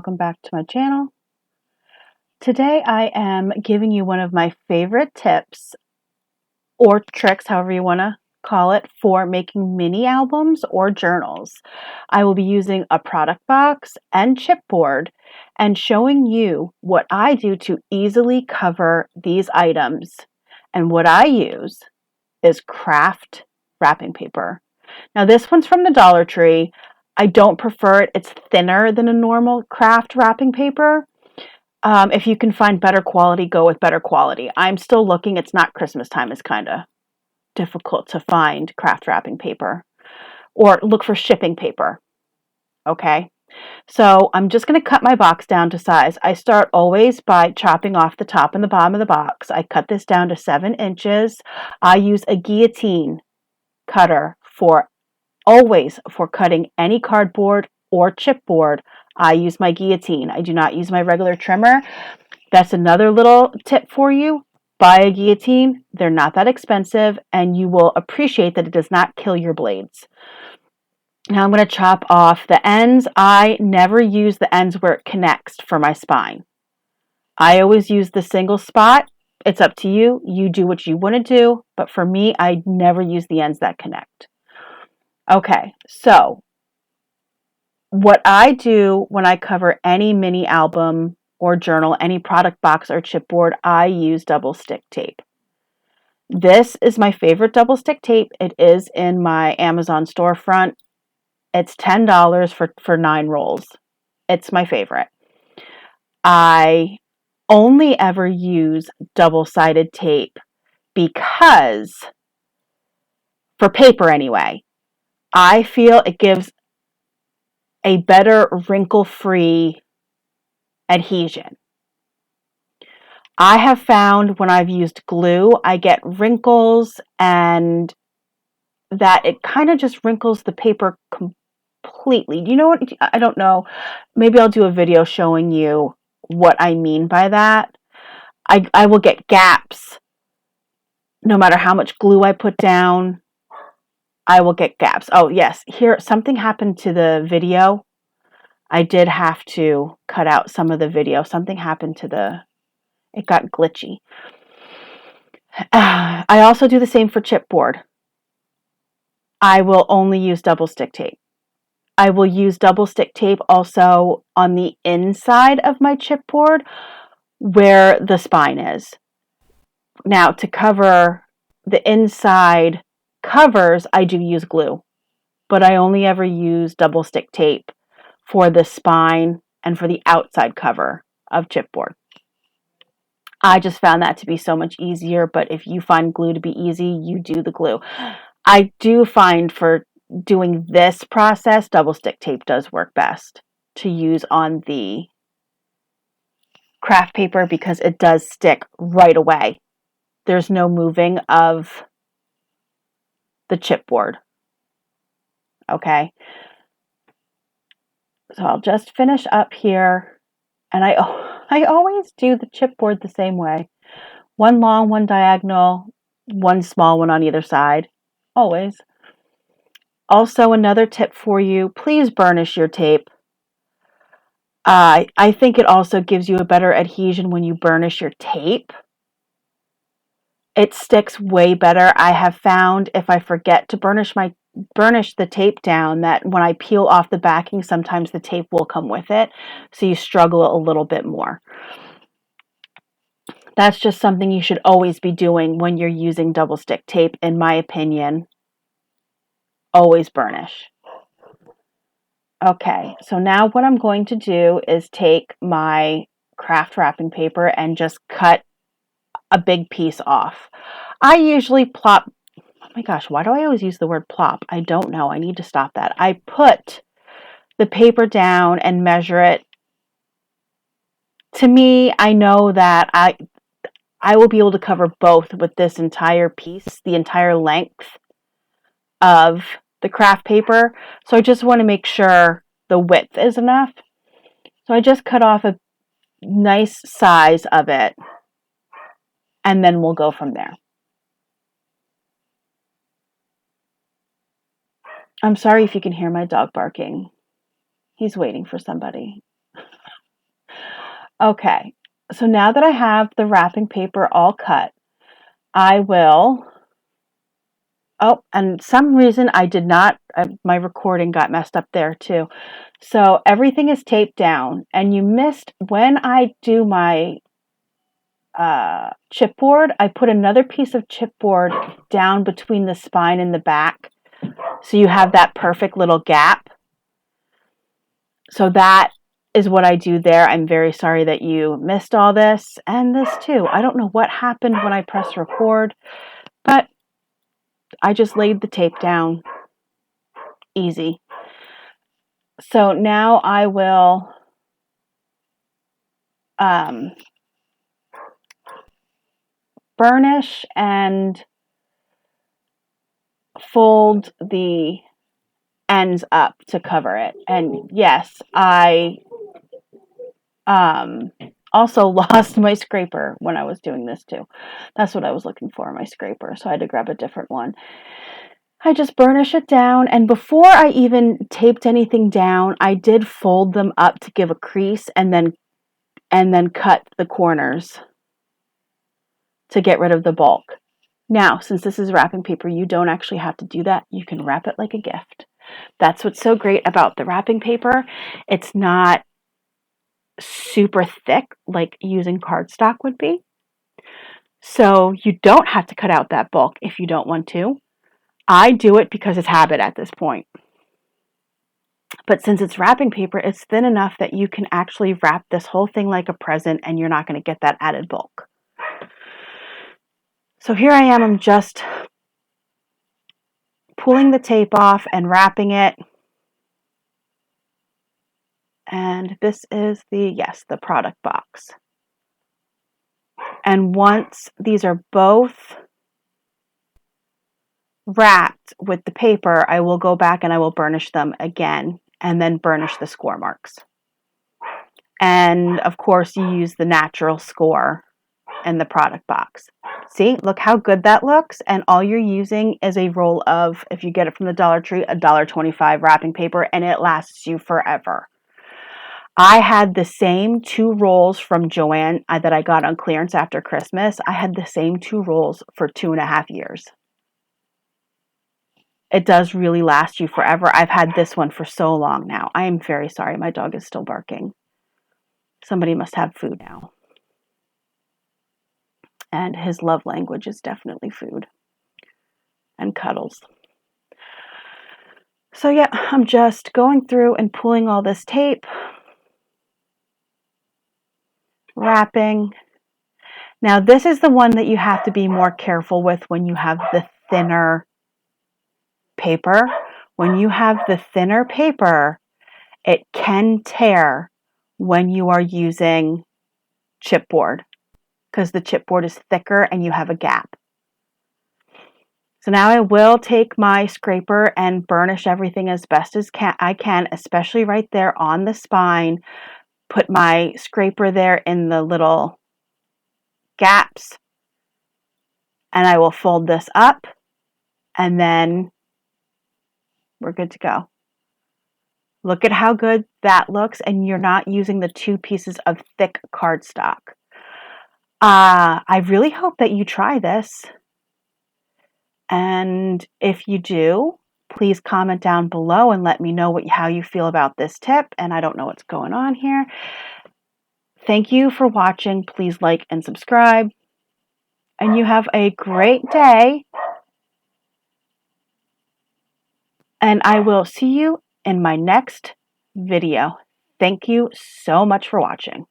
Welcome back to my channel. Today I am giving you one of my favorite tips or tricks, however you want to call it, for making mini albums or journals. I will be using a product box and chipboard and showing you what I do to easily cover these items. And what I use is kraft wrapping paper. Now this one's from the Dollar Tree. I don't prefer it. It's thinner than a normal kraft wrapping paper. If you can find better quality, go with better quality. I'm still looking. It's not Christmas time. It's kind of difficult to find kraft wrapping paper. Or look for shipping paper. Okay? So I'm just going to cut my box down to size. I start always by chopping off the top and the bottom of the box. I cut this down to 7 inches. I use a guillotine cutter for cutting any cardboard or chipboard. I use my guillotine. I do not use my regular trimmer. That's another little tip for you. Buy a guillotine. They're not that expensive, and you will appreciate that it does not kill your blades. Now I'm going to chop off the ends. I never use the ends where it connects for my spine. I always use the single spot. It's up to you. You do what you want to do, but for me, I never use the ends that connect. Okay, so what I do when I cover any mini album or journal, any product box or chipboard, I use double stick tape. This is my favorite double stick tape. It is in my Amazon storefront. It's $10 for 9 rolls. It's my favorite. I only ever use double-sided tape because, for paper anyway, I feel it gives a better wrinkle-free adhesion. I have found when I've used glue, I get wrinkles and that it kind of just wrinkles the paper completely. Do you know what? I don't know. Maybe I'll do a video showing you what I mean by that. I will get gaps no matter how much glue I put down. I will get gaps. Oh, yes. Here, something happened to the video. I did have to cut out some of the video. Something happened to it got glitchy. I also do the same for chipboard. I will only use double stick tape. I will use double stick tape also on the inside of my chipboard where the spine is. Now, to cover the inside covers, I do use glue, but I only ever use double stick tape for the spine and for the outside cover of chipboard. I just found that to be so much easier, but if you find glue to be easy, you do the glue. I do find for doing this process, double stick tape does work best to use on the kraft paper because it does stick right away. There's no moving of the chipboard. Okay. So I'll just finish up here, and I always do the chipboard the same way. One long, one diagonal, one small one on either side. Always. Also, another tip for you, please burnish your tape. I think it also gives you a better adhesion when you burnish your tape. It sticks way better. I have found if I forget to burnish the tape down, that when I peel off the backing, sometimes the tape will come with it, so you struggle a little bit more. That's just something you should always be doing when you're using double stick tape, in my opinion. Always burnish. Okay, so now what I'm going to do is take my kraft wrapping paper and just cut a big piece off. I usually plop, oh my gosh, why do I always use the word plop? I don't know. I need to stop that. I put the paper down and measure it. To me, I know that I will be able to cover both with this entire piece, the entire length of the kraft paper. So I just want to make sure the width is enough. So I just cut off a nice size of it, and then we'll go from there. I'm sorry if you can hear my dog barking. He's waiting for somebody. Okay, so now that I have the wrapping paper all cut, I will, oh, and some reason I did not, my recording got messed up there too. So everything is taped down, and you missed when I do my chipboard, I put another piece of chipboard down between the spine and the back. So you have that perfect little gap. So that is what I do there. I'm very sorry that you missed all this and this too. I don't know what happened when I pressed record, but I just laid the tape down. Easy. So now I will burnish and fold the ends up to cover it. And yes, I also lost my scraper when I was doing this too. That's what I was looking for, my scraper. So I had to grab a different one. I just burnish it down, and before I even taped anything down, I did fold them up to give a crease and then cut the corners to get rid of the bulk. Now, since this is wrapping paper, you don't actually have to do that. You can wrap it like a gift. That's what's so great about the wrapping paper. It's not super thick like using cardstock would be. So you don't have to cut out that bulk if you don't want to. I do it because it's habit at this point. But since it's wrapping paper, it's thin enough that you can actually wrap this whole thing like a present and you're not going to get that added bulk. So here I am, I'm just pulling the tape off and wrapping it. And this is the product box. And once these are both wrapped with the paper, I will go back and I will burnish them again and then burnish the score marks. And of course, you use the natural score in the product box. See, look how good that looks. And all you're using is a roll of, if you get it from the Dollar Tree, $1.25 wrapping paper, and it lasts you forever. I had the same 2 rolls from Joann that I got on clearance after Christmas. I had the same 2 rolls for 2.5 years. It does really last you forever. I've had this one for so long now. I am very sorry. My dog is still barking. Somebody must have food now. And his love language is definitely food and cuddles. So yeah, I'm just going through and pulling all this tape, wrapping. Now this is the one that you have to be more careful with when you have the thinner paper. When you have the thinner paper, it can tear when you are using chipboard because the chipboard is thicker and you have a gap. So now I will take my scraper and burnish everything as best as I can, especially right there on the spine. Put my scraper there in the little gaps, and I will fold this up, and then we're good to go. Look at how good that looks, and you're not using the 2 pieces of thick cardstock. I really hope that you try this. And if you do, please comment down below and let me know how you feel about this tip. And I don't know what's going on here. Thank you for watching. Please like and subscribe. And you have a great day. And I will see you in my next video. Thank you so much for watching.